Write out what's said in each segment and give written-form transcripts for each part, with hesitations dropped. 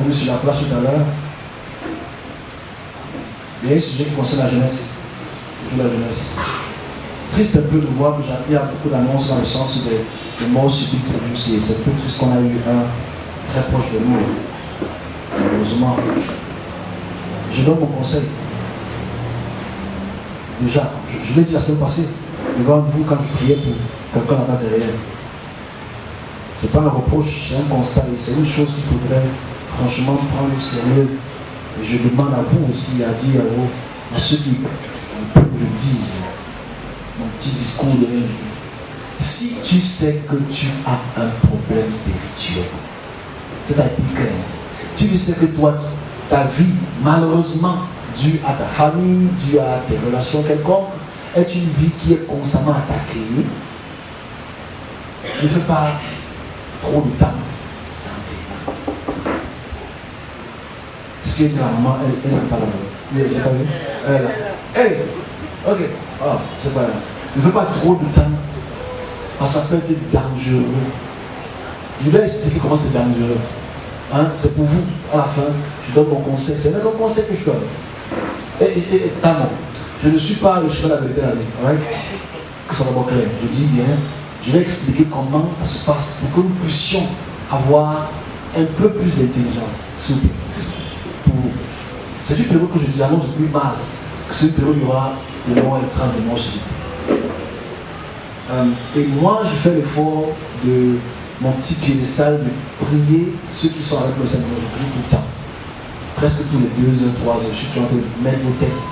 venu sur la place tout à l'heure. Il y a un sujet qui concerne la jeunesse. Toujours la jeunesse. Triste un peu de voir que j'ai appris à beaucoup d'annonces dans le sens des morts subites ces jours-ci. C'est un peu triste qu'on a eu un très proche de nous. Malheureusement. Je donne mon conseil. Déjà, je l'ai dit la semaine passée, devant vous quand je priais pour quelqu'un là-bas derrière. Ce n'est pas un reproche, c'est un constat. Et c'est une chose qu'il faudrait franchement prendre au sérieux. Et je demande à vous aussi à dire à ceux qui le disent, mon petit discours de même. Si tu sais que tu as un problème spirituel, c'est-à-dire que tu sais que toi, ta vie, malheureusement, due à ta famille, due à tes relations quelconques, est une vie qui est constamment attaquée, ne fais pas trop de temps sans vie. Parce que la maman, elle n'est pas là. Oui, j'ai pas vu. Elle est là. Hey, ok. Ah, c'est pas là. Ne fais pas trop de temps. Parce que ça peut être dangereux. Je vais expliquer comment c'est dangereux. Hein? C'est pour vous, à la fin, je donne mon conseil. C'est le même conseil que je donne. Et Tamon, je ne suis pas le cheval de la vérité là, right? Que ça va être clair. Je dis bien, je vais expliquer comment ça se passe pour que nous puissions avoir un peu plus d'intelligence, s'il vous plaît, pour vous. C'est une période que je dis, annonce depuis mars, que c'est une période où il y aura des morts étranges, des morts subites. Et moi, je fais l'effort de mon petit piédestal de prier ceux qui sont avec le Seigneur. Je prie tout le temps. Presque tous les 2 heures, 3 heures, je suis en train de mettre vos têtes.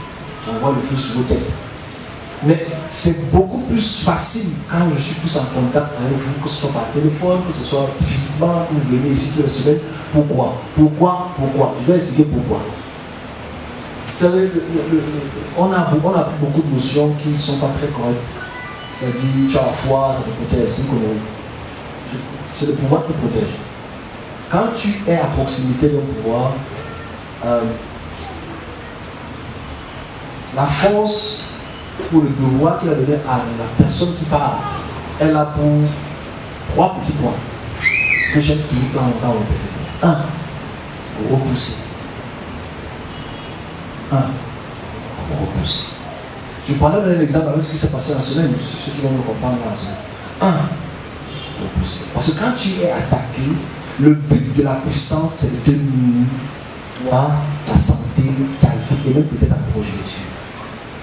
J'envoie le feu sur vos têtes. Mais c'est beaucoup plus facile quand je suis plus en contact avec vous, que ce soit par téléphone, que ce soit physiquement, que vous venez ici toutes les semaines. Pourquoi? Je vais expliquer pourquoi. Vous savez, on a pris beaucoup de notions qui ne sont pas très correctes. C'est-à-dire, tu as la foi, ça te protège, c'est une connerie. C'est le pouvoir qui protège. Quand tu es à proximité d'un pouvoir, la force ou le devoir qu'il a donné à la personne qui parle, elle a pour 3 petits points que j'aime toujours dans longtemps répéter. 1, repousser. Repousser. Je parlais d'un exemple avec ce qui s'est passé la semaine, ceux qui vont me comprendre la semaine. Repousser. Parce que quand tu es attaqué, le but de la puissance, c'est de nuire toi, ta santé, ta vie et même peut-être ta progéniture.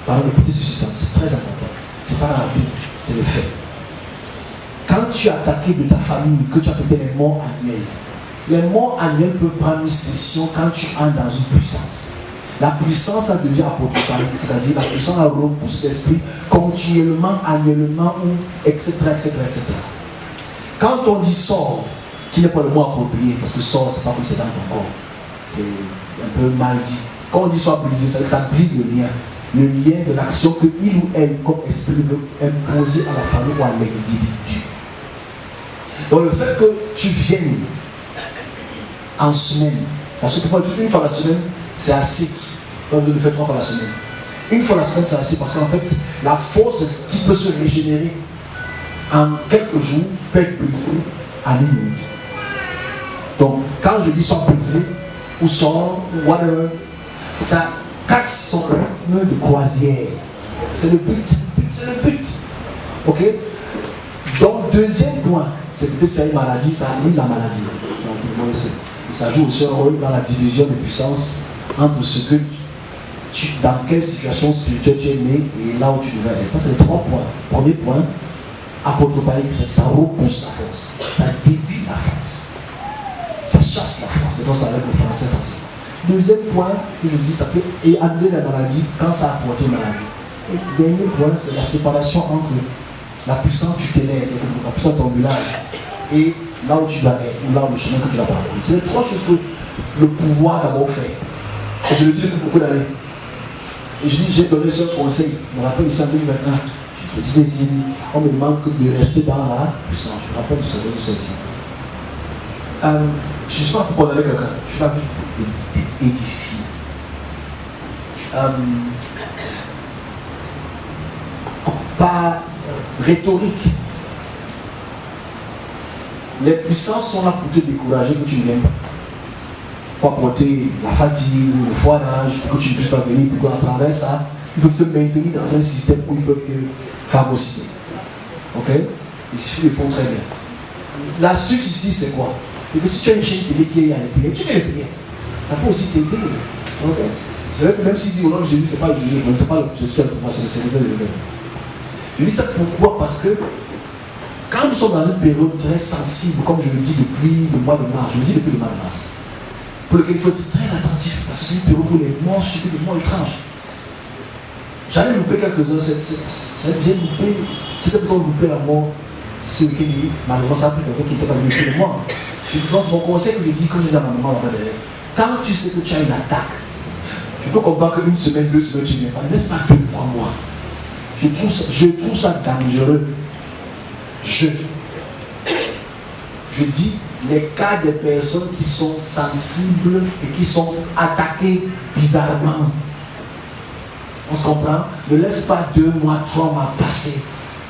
Alors écoutez ceci, c'est très important. C'est pas la vie, c'est le fait. Quand tu es attaqué de ta famille, que tu as peut-être les morts annuels, les morts annuels peuvent prendre une session quand tu entres dans une puissance. La puissance, ça devient apotropalique, c'est-à-dire la puissance, elle repousse l'esprit continuellement, annuellement, ou etc., etc., etc. Quand on dit sort, qui n'est pas le mot approprié, parce que sort, c'est pas comme c'est dans ton corps. C'est un peu mal dit. Quand on dit soit brisé, c'est que ça brise le lien de l'action que il ou elle, comme esprit, veut imposer à la famille ou à l'individu. Donc le fait que tu viennes en semaine, parce que pour une fois la semaine, c'est assez. Donc je le fais 3 fois la semaine. Une fois la semaine, c'est assez parce qu'en fait, la force qui peut se régénérer en quelques jours peut être brisée en 1 minute. Donc quand je dis soit brisé, ou sort, ou whatever, ça casse son rythme de croisière. C'est le but. C'est le but. Ok? Donc, deuxième point, c'est que c'est une maladie, ça annule la maladie. Et ça joue aussi un rôle dans la division de puissance entre ce que dans quelle situation spirituelle tu es né et là où tu devais être. Ça, c'est les 3 points. Premier point, apotropalique, ça repousse la force. Ça dévie la force. Ça chasse la force. Et donc, ça avec le français facile. Deuxième point, je dis, ça peut annuler la maladie quand ça a apporté une maladie. Et dernier point, c'est la séparation entre la puissance tutélaire, la puissance de ton village, et là où tu dois être, ou là où le chemin que tu dois parcourir. C'est les 3 choses que le pouvoir d'abord fait. Et je le dis depuis beaucoup d'années. Et je dis, j'ai donné ce conseil. Je me rappelle ici en 2021. Je disais, on me demande de rester dans la puissance. Je me rappelle de ce ceci. Je ne suis pas pour condamner quelqu'un. Je suis là pour édifier. Pas rhétorique. Les puissances sont là pour te décourager que tu ne l'aimes pas. pour apporter la fatigue, le foirage, pour que tu ne puisses pas venir, pour qu'à travers ça, ils peuvent te maintenir dans un système où ils peuvent te phagocyter. Ok? Il suffit de le faire très bien. L'astuce ici, c'est quoi? C'est que si tu as une chaîne télé qui est à l'épier, tu mets les pieds. Ça peut aussi t'aider. Okay? C'est vrai que même si dit au nom de Jésus, c'est pas le Jésus, c'est pas le Jésus, c'est le Seigneur de lui-même. Je dis ça pourquoi? Parce que quand nous sommes dans une période très sensible, comme je le dis depuis le mois de mars, je le dis depuis le mois de mars, pour lequel il faut être très attentif, parce que c'est une période où les morts subissent des morts étranges. J'allais louper quelques-uns, j'ai loupé, c'était besoin de louper la mort, ce week-end, malheureusement ça a pris quelqu'un qui n'était pas venu chez moi. Je pense mon conseil que je dis quand j'ai dans ma maman là-bas derrière, quand tu sais que tu as une attaque, tu peux comprendre qu'une semaine, 2 semaines, tu n'es pas, ne laisse pas 2 3 mois. Je trouve ça dangereux. Je dis les cas des personnes qui sont sensibles et qui sont attaquées bizarrement. On se comprend? Ne laisse pas 2 mois, 3 mois passer.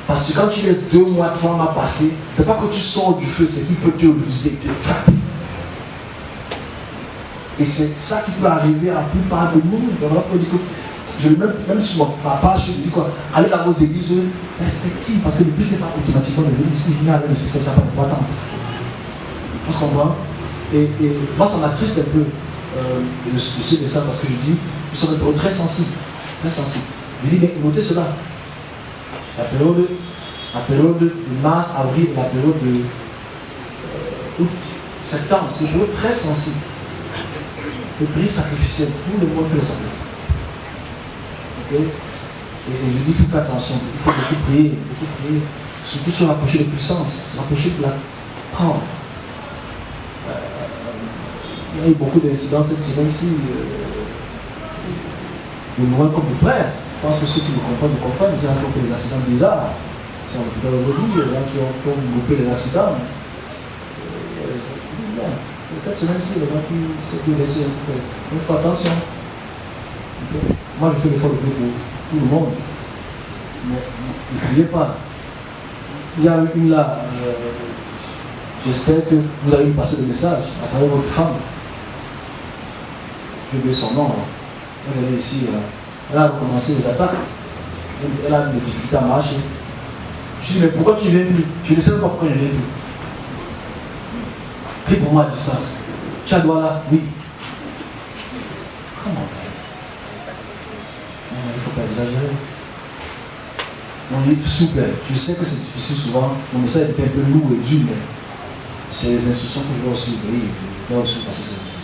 Parce que quand tu laisses 2 mois, 3 mois passer, c'est pas que tu sors du feu, c'est qu'il peut te ruser, te frapper. Et c'est ça qui peut arriver à la plupart de nous. Même sur ma page, je dis quoi? Allez dans vos églises respectives, parce que le but n'est pas automatiquement de venir ici, venir avec le succès, ça n'a pas attendre. On se comprend? Et moi, ça m'attriste un peu de ça, parce que je dis, nous sommes une période très sensible. Très sensible. Je dis, mais notez cela. La période de mars, avril, la période de août, septembre, c'est une période très sensible. C'est prier sacrificiel. Tout le monde fait le sacrifice. Okay? Et je dis, faites attention. Il faut beaucoup prier. Surtout se rapprocher de puissance, se rapprocher de la power. Il y a eu beaucoup d'incidents cette semaine ici. De loin comme de près. Je pense que ceux qui me comprennent. Il y a encore des accidents bizarres. C'est un hôpital aujourd'hui, il y en a qui ont groupé les accidents. Cette semaine-ci, il y en a qui s'est blessé. Il faut attention. Okay. Moi, je fais l'effort de prier pour tout le monde. Mais ne priez pas. Il y a une là. J'espère que vous avez passé le message à travers votre femme. Je veux son nom. Elle est ici. Elle a recommencé les attaques. Elle a des difficultés à marcher. Je dis, mais pourquoi tu ne viens plus? Je ne sais pas pourquoi je ne viens plus. Prie pour moi à distance. Tu as droit là? Oui. Comment? Il ne faut pas exagérer. Non, s'il vous plaît, je sais que c'est difficile souvent. Mon message est un peu lourd et dur, mais c'est les instructions que je dois aussi obéir. Je dois aussi passer ces instructions.